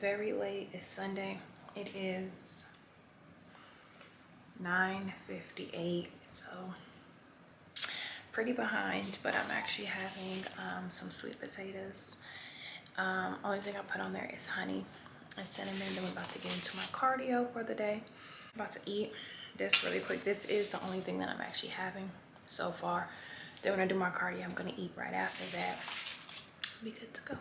very late. It's Sunday. It is 9:58, so pretty behind, but I'm actually having some sweet potatoes. Only thing I put on there is honey and cinnamon. Then I'm about to get into my cardio for the day. I'm about to eat this really quick. This is the only thing that I'm actually having so far. Then when I do my cardio, I'm gonna eat right after that. Be good to go.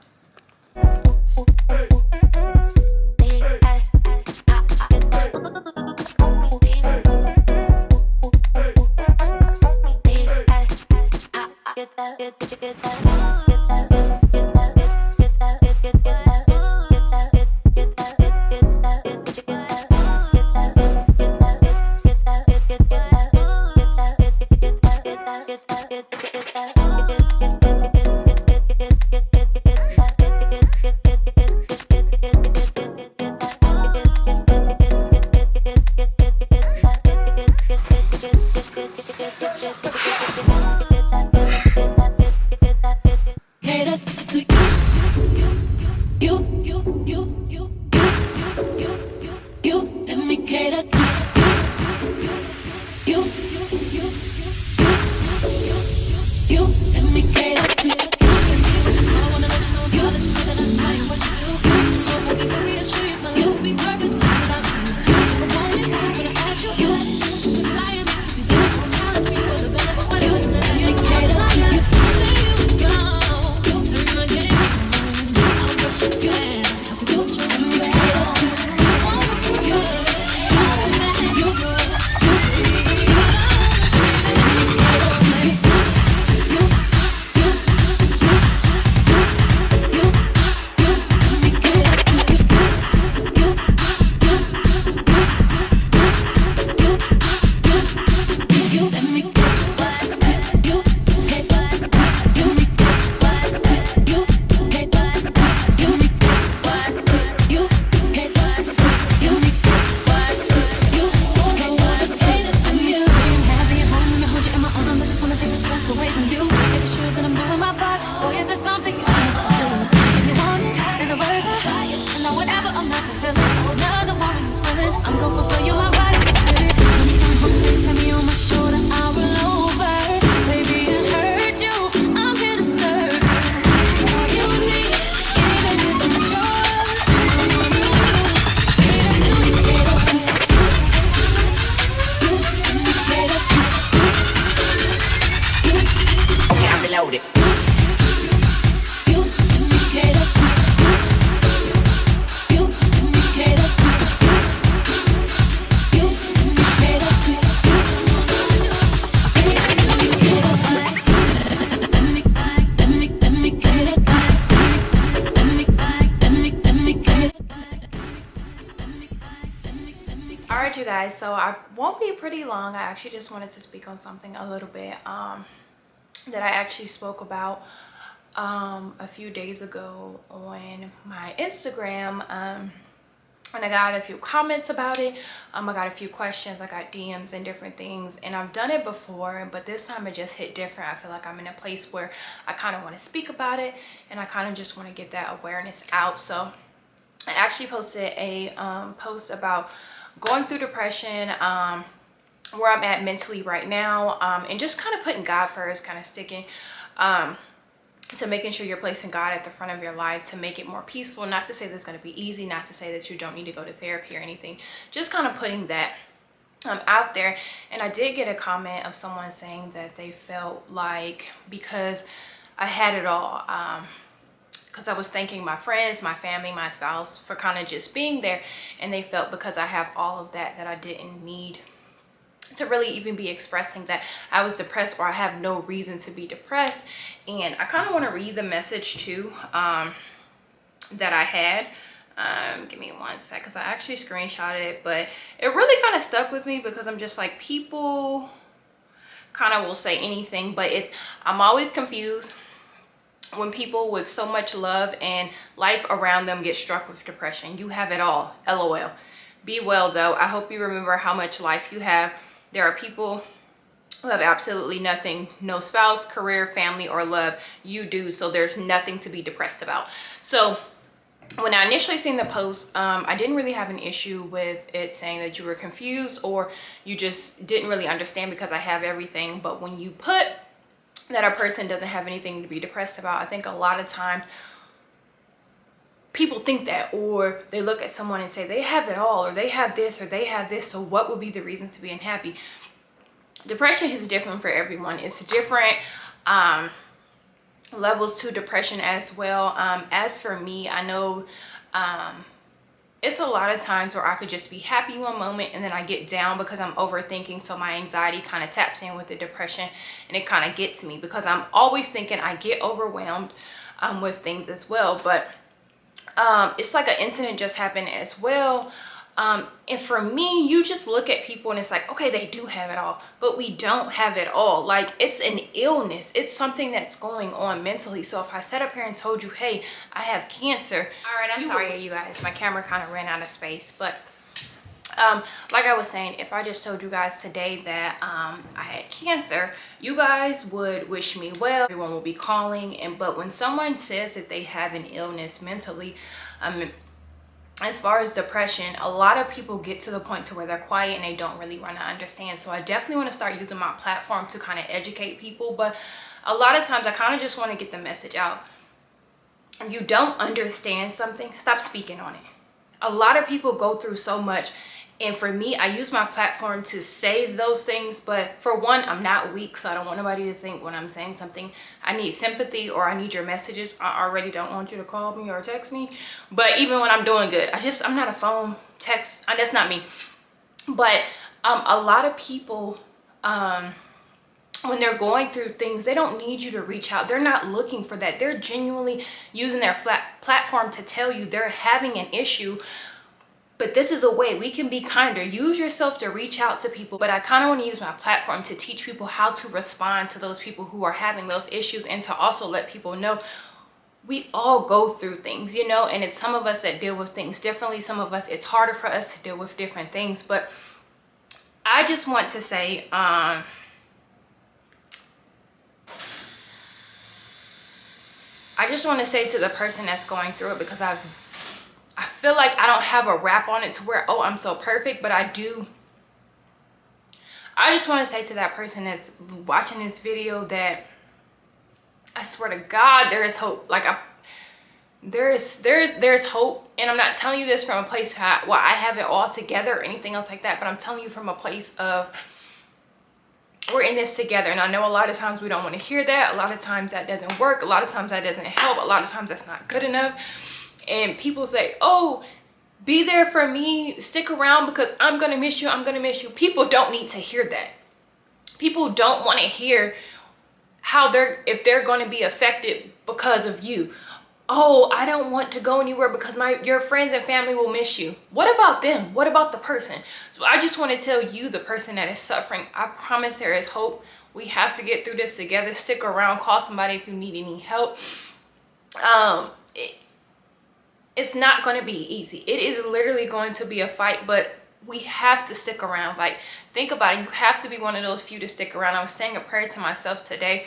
Alright, you guys, so I won't be pretty long. I actually just wanted to speak on something a little bit that I actually spoke about a few days ago on my Instagram, and I got a few comments about it. I got a few questions, I got DMs and different things, and I've done it before, but this time it just hit different. I feel like I'm in a place where I kind of want to speak about it, and I kind of just want to get that awareness out. So I actually posted a post about going through depression, where I'm at mentally right now, and just kind of putting God first, kind of sticking to making sure you're placing God at the front of your life to make it more peaceful. Not to say that's going to be easy, not to say that you don't need to go to therapy or anything, just kind of putting that out there. And I did get a comment of someone saying that they felt like because I had it all, because I was thanking my friends, my family, my spouse for kind of just being there, and they felt because I have all of that I didn't need to really even be expressing that I was depressed, or I have no reason to be depressed. And I kind of want to read the message too that I had. Give me one sec, because I actually screenshotted it, but it really kind of stuck with me because I'm just like, people kind of will say anything, but I'm always confused when people with so much love and life around them get struck with depression. You have it all, LOL. Be well though. I hope you remember how much life you have. There are people who have absolutely nothing, no spouse, career, family, or love. You do, so there's nothing to be depressed about. So when I initially seen the post, I didn't really have an issue with it saying that you were confused or you just didn't really understand because I have everything. But when you put that a person doesn't have anything to be depressed about, I think a lot of times people think that, or they look at someone and say they have it all, or they have this, or they have this, so what would be the reason to be unhappy? Depression is different for everyone. It's different levels to depression as well. As for me, I know it's a lot of times where I could just be happy one moment and then I get down because I'm overthinking. So my anxiety kind of taps in with the depression and it kind of gets me because I'm always thinking. I get overwhelmed with things as well. But it's like an incident just happened as well. And for me, you just look at people and it's like, okay, they do have it all, but we don't have it all. Like, it's an illness. It's something that's going on mentally. So if I sat up here and told you, hey, I have cancer. All right, I'm sorry, you guys. My camera kind of ran out of space. But like I was saying, if I just told you guys today that I had cancer, you guys would wish me well. Everyone will be calling. But when someone says that they have an illness mentally, as far as depression, a lot of people get to the point to where they're quiet and they don't really want to understand. So I definitely want to start using my platform to kind of educate people. But a lot of times I kind of just want to get the message out. If you don't understand something, stop speaking on it. A lot of people go through so much. And for me, I use my platform to say those things. But for one, I'm not weak, so I don't want nobody to think when I'm saying something I need sympathy or I need your messages. I already don't want you to call me or text me. But even when I'm doing good, I'm not a phone text. That's not me. But a lot of people, when they're going through things, they don't need you to reach out. They're not looking for that. They're genuinely using their platform to tell you they're having an issue. But this is a way we can be kinder. Use yourself to reach out to people. But I kind of want to use my platform to teach people how to respond to those people who are having those issues, and to also let people know we all go through things, you know, and it's some of us that deal with things differently. Some of us, it's harder for us to deal with different things. But I just want to say, I just want to say to the person that's going through it, because I feel like I don't have a rap on it to where, oh, I'm so perfect, but I do. I just want to say to that person that's watching this video that I swear to God, there is hope. Like, there's hope. And I'm not telling you this from a place where I have it all together or anything else like that, but I'm telling you from a place of, we're in this together. And I know a lot of times we don't want to hear that. A lot of times that doesn't work. A lot of times that doesn't help. A lot of times that's not good enough. And people say, oh, be there for me, stick around because I'm going to miss you, I'm going to miss you. People don't need to hear that. People don't want to hear how if they're going to be affected because of you. Oh, I don't want to go anywhere because your friends and family will miss you. What about them? What about the person? So I just want to tell you, the person that is suffering, I promise there is hope. We have to get through this together. Stick around, call somebody if you need any help. It's not going to be easy. It is literally going to be a fight, but we have to stick around. Like, think about it. You have to be one of those few to stick around. I was saying a prayer to myself today.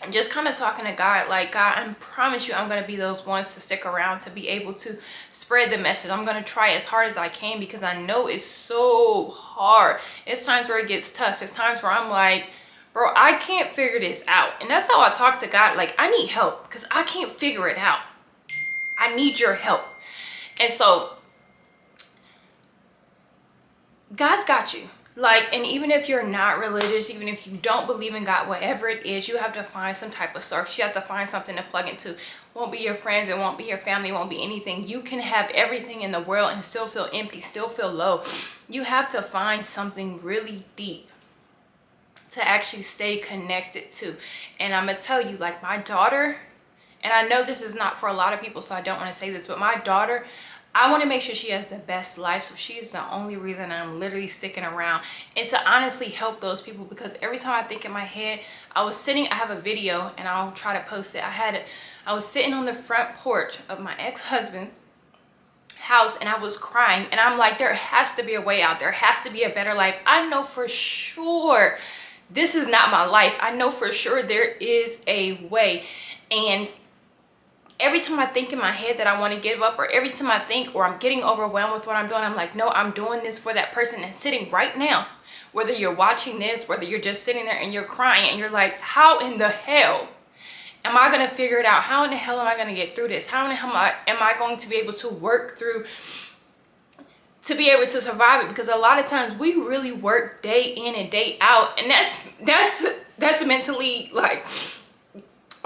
I'm just kind of talking to God, like, God, I promise you I'm going to be those ones to stick around, to be able to spread the message. I'm going to try as hard as I can because I know it's so hard. It's times where it gets tough. It's times where I'm like, bro, I can't figure this out. And that's how I talk to God. Like, I need help because I can't figure it out. I need your help. And so God's got you. Like, and even if you're not religious, even if you don't believe in God, whatever it is, you have to find some type of source. You have to find something to plug into. It won't be your friends. It won't be your family. It won't be anything. You can have everything in the world and still feel empty, still feel low. You have to find something really deep to actually stay connected to. And I'm going to tell you, like, my daughter, and I know this is not for a lot of people, so I don't want to say this, but my daughter, I want to make sure she has the best life. So she is the only reason I'm literally sticking around, and to honestly help those people. Because every time I think in my head, I have a video and I'll try to post it. I was sitting on the front porch of my ex-husband's house and I was crying, and I'm like, there has to be a way out. There has to be a better life. I know for sure this is not my life. I know for sure there is a way. And every time I think in my head that I want to give up, or every time I think, or I'm getting overwhelmed with what I'm doing, I'm like, no, I'm doing this for that person that's sitting right now. Whether you're watching this, whether you're just sitting there and you're crying and you're like, how in the hell am I going to figure it out? How in the hell am I going to get through this? How in the hell am I going to be able to work through, to be able to survive it? Because a lot of times we really work day in and day out, and that's mentally like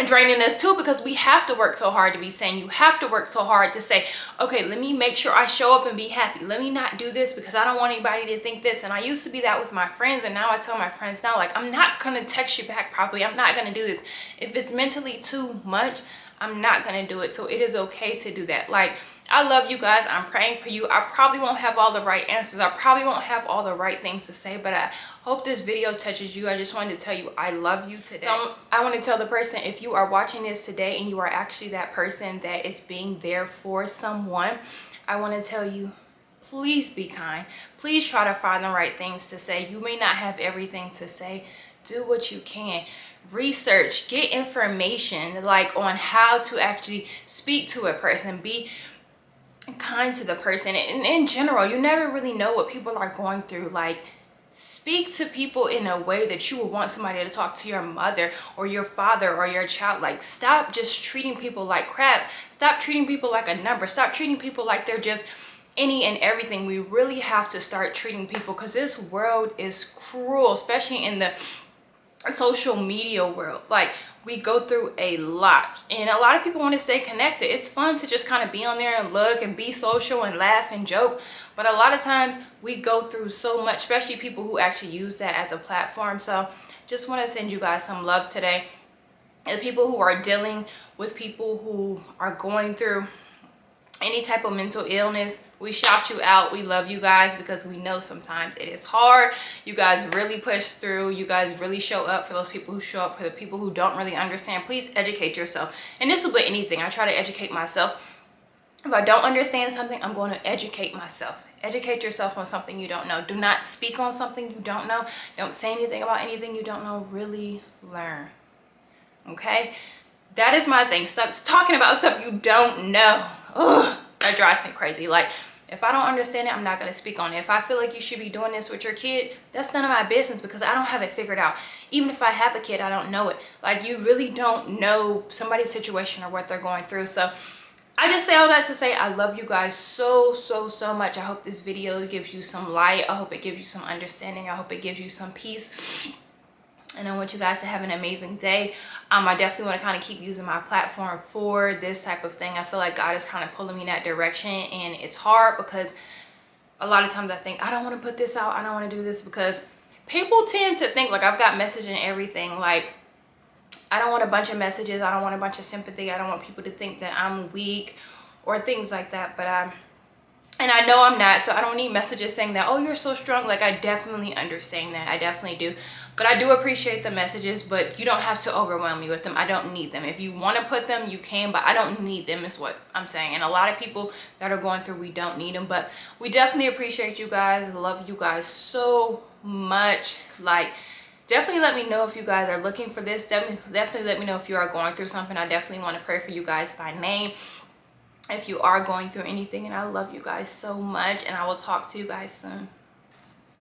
draining us too, because we have to work so hard to be sane. You have to work so hard to say, okay, let me make sure I show up and be happy. Let me not do this because I don't want anybody to think this. And I used to be that with my friends, and now I tell my friends now, like, I'm not gonna text you back properly. I'm not gonna do this. If it's mentally too much, I'm not gonna do it. So it is okay to do that. Like, I love you guys. I'm praying for you. I probably won't have all the right answers. I probably won't have all the right things to say, but I hope this video touches you. I just wanted to tell you I love you today. So I want to tell the person, if you are watching this today and you are actually that person that is being there for someone, I want to tell you, please be kind. Please try to find the right things to say. You may not have everything to say. Do what you can. Research, get information like on how to actually speak to a person. Be kind to the person. And in general, you never really know what people are going through. Like, speak to people in a way that you would want somebody to talk to your mother or your father or your child. Like, stop just treating people like crap. Stop treating people like a number. Stop treating people like they're just any and everything. We really have to start treating people, because this world is cruel, especially in the social media world. Like, we go through a lot, and a lot of people want to stay connected. It's fun to just kind of be on there and look and be social and laugh and joke, but a lot of times we go through so much, especially people who actually use that as a platform. So just want to send you guys some love today. And people who are dealing with people who are going through any type of mental illness, we shout you out. We love you guys, because we know sometimes it is hard. You guys really push through. You guys really show up for those people who show up. For the people who don't really understand, please educate yourself. And this is with anything. I try to educate myself. If I don't understand something, I'm going to educate myself. Educate yourself on something you don't know. Do not speak on something you don't know. Don't say anything about anything you don't know. Really learn. Okay? That is my thing. Stop talking about stuff you don't know. Ugh, that drives me crazy. Like, if I don't understand it, I'm not going to speak on it. If I feel like you should be doing this with your kid, that's none of my business, because I don't have it figured out. Even if I have a kid, I don't know it. Like, you really don't know somebody's situation or what they're going through. So I just say all that to say I love you guys so much. I hope this video gives you some light. I hope it gives you some understanding. I hope it gives you some peace. And I want you guys to have an amazing day. I definitely want to kind of keep using my platform for this type of thing. I feel like God is kind of pulling me in that direction, and it's hard because a lot of times I think, I don't want to put this out. I don't want to do this, because people tend to think like I've got message and everything. Like, I don't want a bunch of messages. I don't want a bunch of sympathy. I don't want people to think that I'm weak or things like that. But and I know I'm not, so I don't need messages saying that, oh, you're so strong. Like, I definitely understand that. I definitely do. But I do appreciate the messages, but you don't have to overwhelm me with them. I don't need them. If you want to put them, you can, but I don't need them is what I'm saying. And a lot of people that are going through, we don't need them. But we definitely appreciate you guys. I love you guys so much. Like, definitely let me know if you guys are looking for this. Definitely let me know if you are going through something. I definitely want to pray for you guys by name if you are going through anything. And I love you guys so much, and I will talk to you guys soon.